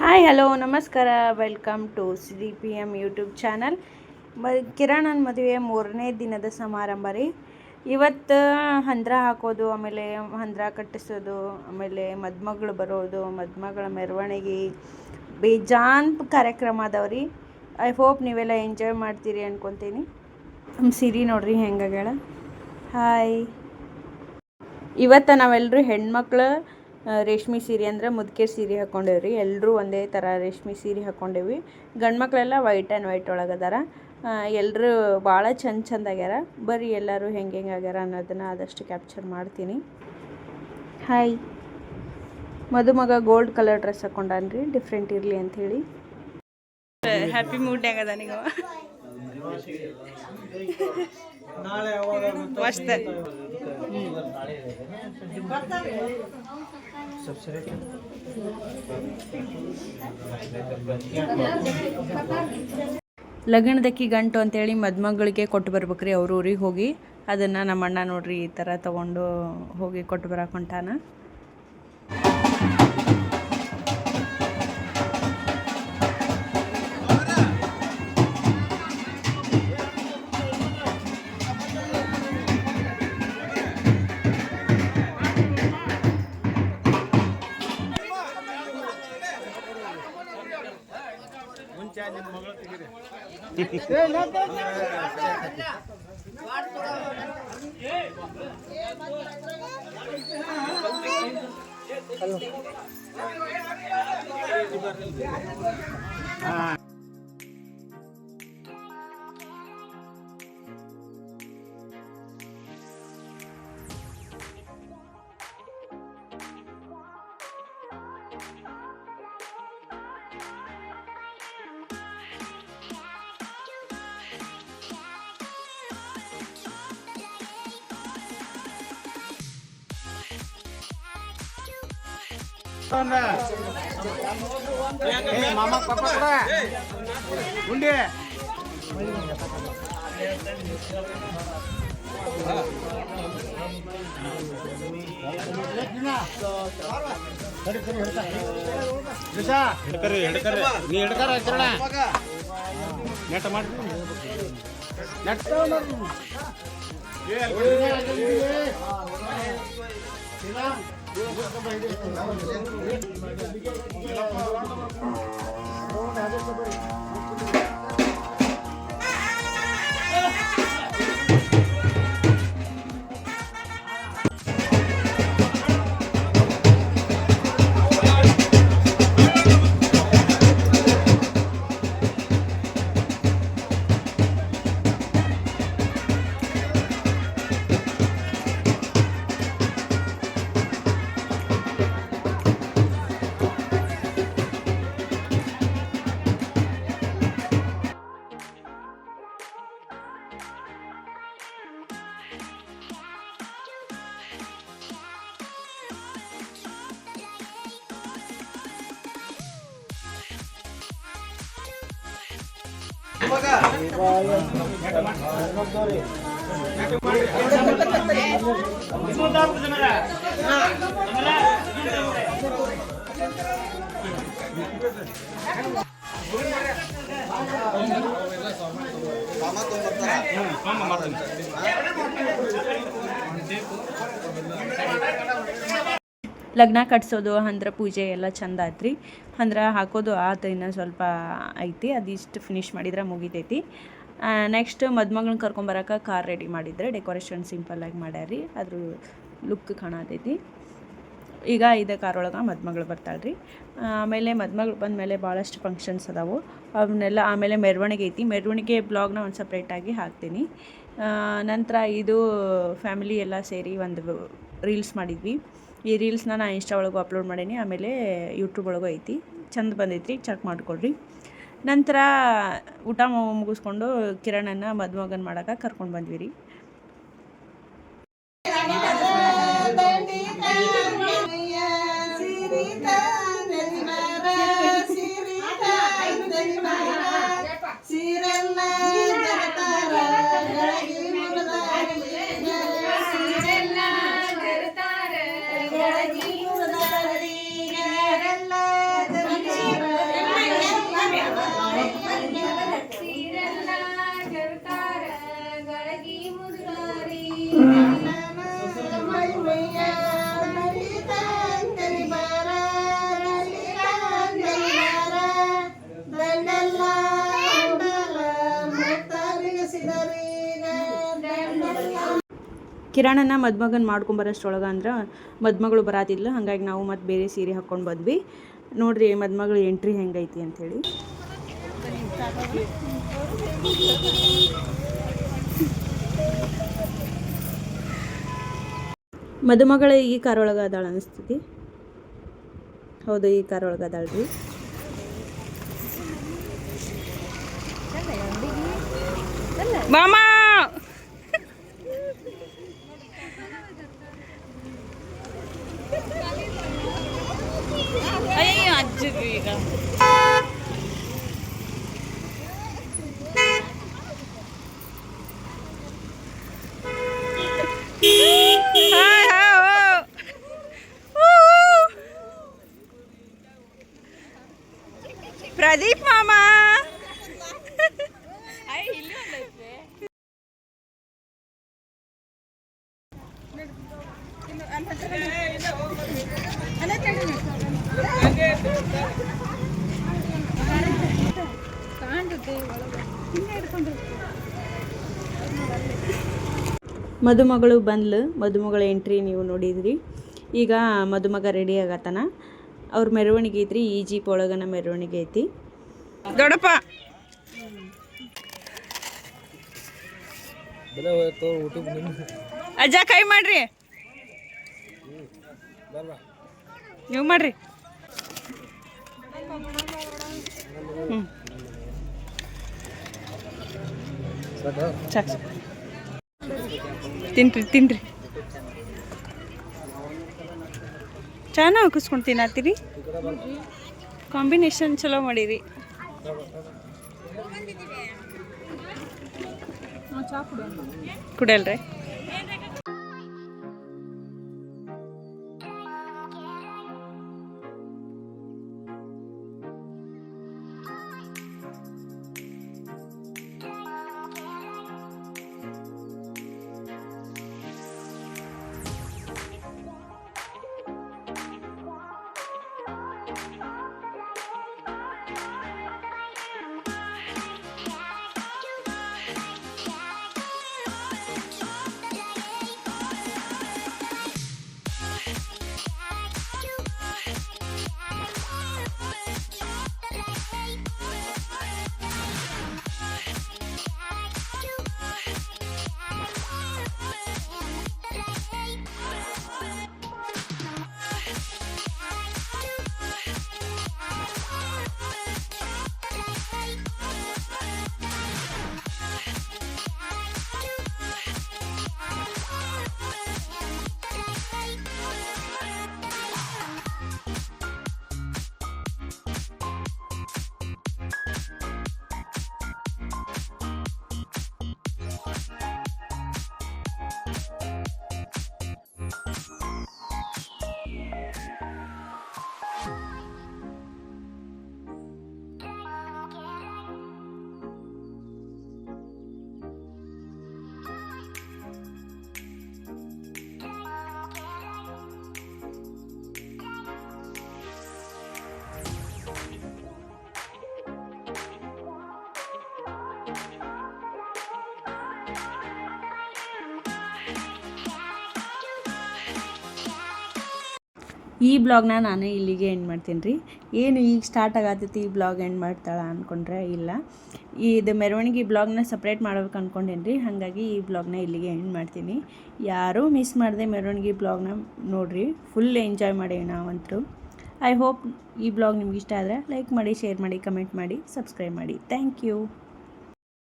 Hi hello ನಮಸ್ಕಾರ, welcome to CDPM YouTube channel. ಕಿರಣನ ಮದುವೆ 3ನೇ ದಿನದ ಸಮಾರಂಭ ರೀ. ಇವತ್ತು ಹಂದ್ರ ಹಾಕೋದು, ಆಮೇಲೆ ಹಂದ್ರ ಕಟ್ಟಿಸೋದು, ಆಮೇಲೆ ಮದುಮಗಳು ಬರೋದು, ಮದುಮಗಳ ಮೆರವಣಿಗೆ, ಬೇಜಾನ್ ಕಾರ್ಯಕ್ರಮ ಅದಾವ್ರಿ. ಐ ಹೋಪ್ ನೀವೆಲ್ಲ ಎಂಜಾಯ್ ಮಾಡ್ತೀರಿ ಅನ್ಕೊತೀನಿ. ನಮ್ಮ ಸಿರಿ ನೋಡ್ರಿ ಹೆಂಗಾಗ್ಯಾಳ. ಹಾಯ್. ಇವತ್ತು ನಾವೆಲ್ಲರೂ ಹೆಣ್ಮಕ್ಳು ರೇಷ್ಮೆ ಸೀರೆ ಅಂದ್ರೆ ಮುದ್ಕೆ ಸೀರೆ ಹಾಕ್ಕೊಂಡೇವ್ರಿ. ಎಲ್ಲರೂ ಒಂದೇ ಥರ ರೇಷ್ಮೆ ಸೀರೆ ಹಾಕ್ಕೊಂಡೇವಿ. ಗಂಡು ಮಕ್ಕಳೆಲ್ಲ ವೈಟ್ ಆ್ಯಂಡ್ ವೈಟ್ ಒಳಗದಾರ. ಎಲ್ಲರೂ ಭಾಳ ಚಂದ ಆಗ್ಯಾರ. ಬರ್ರಿ ಎಲ್ಲರೂ ಹೆಂಗೆ ಆಗ್ಯಾರ ಅನ್ನೋದನ್ನು ಆದಷ್ಟು ಕ್ಯಾಪ್ಚರ್ ಮಾಡ್ತೀನಿ. ಹಾಯ್. ಮದುಮಗ ಗೋಲ್ಡ್ ಕಲರ್ ಡ್ರೆಸ್ ಹಾಕ್ಕೊಂಡಾನ್ರಿ, ಡಿಫ್ರೆಂಟ್ ಇರಲಿ ಅಂಥೇಳಿ. ಹ್ಯಾಪಿ ಮೂಡ್ ಆಗದ ನೀವು ಮಸ್ತ್. ಲಗ್ನದಕ್ಕಿ ಗಂಟು ಅಂತೇಳಿ ಮದುಮಗಳಿಗೆ ಕೊಟ್ಟು ಬರ್ಬೇಕ್ರಿ ಅವ್ರ ಊರಿಗೆ ಹೋಗಿ. ಅದನ್ನು ನಮ್ಮ ಅಣ್ಣ ನೋಡ್ರಿ ಈ ಥರ ತೊಗೊಂಡು ಹೋಗಿ ಕೊಟ್ಟು ಬರಕ್ಕೆ ಹೊಂಟಾನ. ಮಾಮ ಪಾಪ ಉಂಡಿ ನೀ ಹಿಡ್ಕಾರ ಹಚ್ಚೋಣ ನೆಟ್ ಮಾಡಿ ನೆಟ್ ಲಗ್ನ ಕಟ್ಸೋದು, ಹಂದ್ರ ಪೂಜೆ ಎಲ್ಲ ಚಂದ ಆಯ್ತು ರೀ. ಹಂದ್ರ ಹಾಕೋದು ಆತು, ಇನ್ನೂ ಸ್ವಲ್ಪ ಐತಿ. ಅದಿಷ್ಟು ಫಿನಿಶ್ ಮಾಡಿದ್ರೆ ಮುಗಿತೈತಿ. ನೆಕ್ಸ್ಟ್ ಮದುಮಗಳನ್ನ ಕರ್ಕೊಂಬರಕ್ಕೆ ಕಾರ್ ರೆಡಿ ಮಾಡಿದ್ರೆ ಡೆಕೋರೇಷನ್ ಸಿಂಪಲ್ಲಾಗಿ ಮಾಡ್ಯಾರ. ಅದ್ರ ಲುಕ್ ಕಾಣತೈತಿ. ಈಗ ಇದೇ ಕಾರೊಳಗೆ ಮದುಮಗಳು ಬರ್ತಾಳೆ ರೀ. ಆಮೇಲೆ ಮದುಮಗಳು ಬಂದಮೇಲೆ ಭಾಳಷ್ಟು ಫಂಕ್ಷನ್ಸ್ ಅದಾವು. ಅವನ್ನೆಲ್ಲ ಆಮೇಲೆ ಮೆರವಣಿಗೆ ಐತಿ. ಮೆರವಣಿಗೆ ಬ್ಲಾಗ್ನ ಒಂದು ಸಪ್ರೇಟಾಗಿ ಹಾಕ್ತೀನಿ. ನಂತರ ಇದು ಫ್ಯಾಮಿಲಿ ಎಲ್ಲ ಸೇರಿ ಒಂದು ರೀಲ್ಸ್ ಮಾಡಿದ್ವಿ. ಈ ರೀಲ್ಸ್ನ ನಾನು ಇನ್ಸ್ಟಾ ಒಳಗೂ ಅಪ್ಲೋಡ್ ಮಾಡೀನಿ, ಆಮೇಲೆ ಯೂಟ್ಯೂಬ್ ಒಳಗೂ ಐತಿ. ಚಂದ ಬಂದೈತ್ರಿ, ಚೆಕ್ ಮಾಡಿಕೊಡ್ರಿ. ನಂತರ ಊಟ ಮುಗಿಸ್ಕೊಂಡು ಕಿರಣನ್ನ ಮದುಮಗನ ಮಾಡೋಕೆ ಕರ್ಕೊಂಡು ಬಂದ್ವಿ ರೀ. ಕಿರಣನ ಮದುಮಗನ ಮಾಡ್ಕೊಂಬರೋಷ್ಟ್ರೊಳಗೆ ಅಂದ್ರೆ ಮದುಮಗಳು ಬರಾತಿದ್ಲು, ಹಾಗಾಗಿ ನಾವು ಮತ್ತು ಬೇರೆ ಸೀರೆ ಹಾಕ್ಕೊಂಡು ಬಂದ್ವಿ. ನೋಡಿರಿ ಮದುಮಗಳು ಎಂಟ್ರಿ ಹೆಂಗೈತಿ ಅಂಥೇಳಿ. ಮದುಮಗಳು ಈ ಕಾರೊಳಗೆ ಅದಾಳ ಅನಿಸ್ತೈತಿ. ಹೌದು, ಈ ಕಾರೊಳಗೆ ಅದಾಳ್ರಿ. ಮಾಮ ಅಯ್ಯೋ ಅಜ್ಜಿಗೆ ಈಗ ಪ್ರದೀಪ್ ಮಾಮ ಮದುಮಗಳು ಬಂದ್ಲು. ಮದುಮಗಳ ಎಂಟ್ರಿ ನೀವು ನೋಡಿದ್ರಿ. ಈಗ ಮದುಮಗ ರೆಡಿ ಆಗತ್ತಾನ. ಅವ್ರ ಮೆರವಣಿಗೆ ಐತ್ರಿ, ಈ ಜೀಪ್ ಒಳಗನ ಮೆರವಣಿಗೆ ಐತಿ. ದೊಡ್ಡಪ್ಪ ಅಜ್ಜ ಕೈ ಮಾಡ್ರಿ, ನೀವು ಮಾಡ್ರಿ. ತಿನ್ರಿ ತಿನ್ರಿ, ಚಾನ ಹಾಕಿಸ್ಕೊಂಡು ತಿನ್ನತ್ತೀರಿ. ಕಾಂಬಿನೇಷನ್ ಚಲೋ ಮಾಡಿರಿ. ಕುಡಿಯಲ್ರಿ? ಈ ಬ್ಲಾಗ್ನ ನಾನು ಇಲ್ಲಿಗೆ ಎಂಡ್ ಮಾಡ್ತೀನಿ ರೀ. ಏನು ಈಗ ಸ್ಟಾರ್ಟ್ ಆಗತ್ತೈತಿ ಈ ಬ್ಲಾಗ್ ಎಂಡ್ ಮಾಡ್ತಾಳೆ ಅಂದ್ಕೊಂಡ್ರೆ ಇಲ್ಲ, ಇದು ಮೆರವಣಿಗೆ ಬ್ಲಾಗ್ನ ಸಪ್ರೇಟ್ ಮಾಡ್ಬೇಕು ಅಂದ್ಕೊಂಡೇನಿ ರೀ. ಹಾಗಾಗಿ ಈ ಬ್ಲಾಗ್ನ ಇಲ್ಲಿಗೆ ಎಂಡ್ ಮಾಡ್ತೀನಿ. ಯಾರೂ ಮಿಸ್ ಮಾಡಿದೆ ಮೆರವಣಿಗೆ ಬ್ಲಾಗ್ನ ನೋಡಿರಿ, ಫುಲ್ ಎಂಜಾಯ್ ಮಾಡೀವಿ ನಾವಂತರೂ. ಐ ಹೋಪ್ ಈ ಬ್ಲಾಗ್ ನಿಮ್ಗೆ ಇಷ್ಟ ಆದರೆ ಲೈಕ್ ಮಾಡಿ, ಶೇರ್ ಮಾಡಿ, ಕಮೆಂಟ್ ಮಾಡಿ, ಸಬ್ಸ್ಕ್ರೈಬ್ ಮಾಡಿ. Thank you.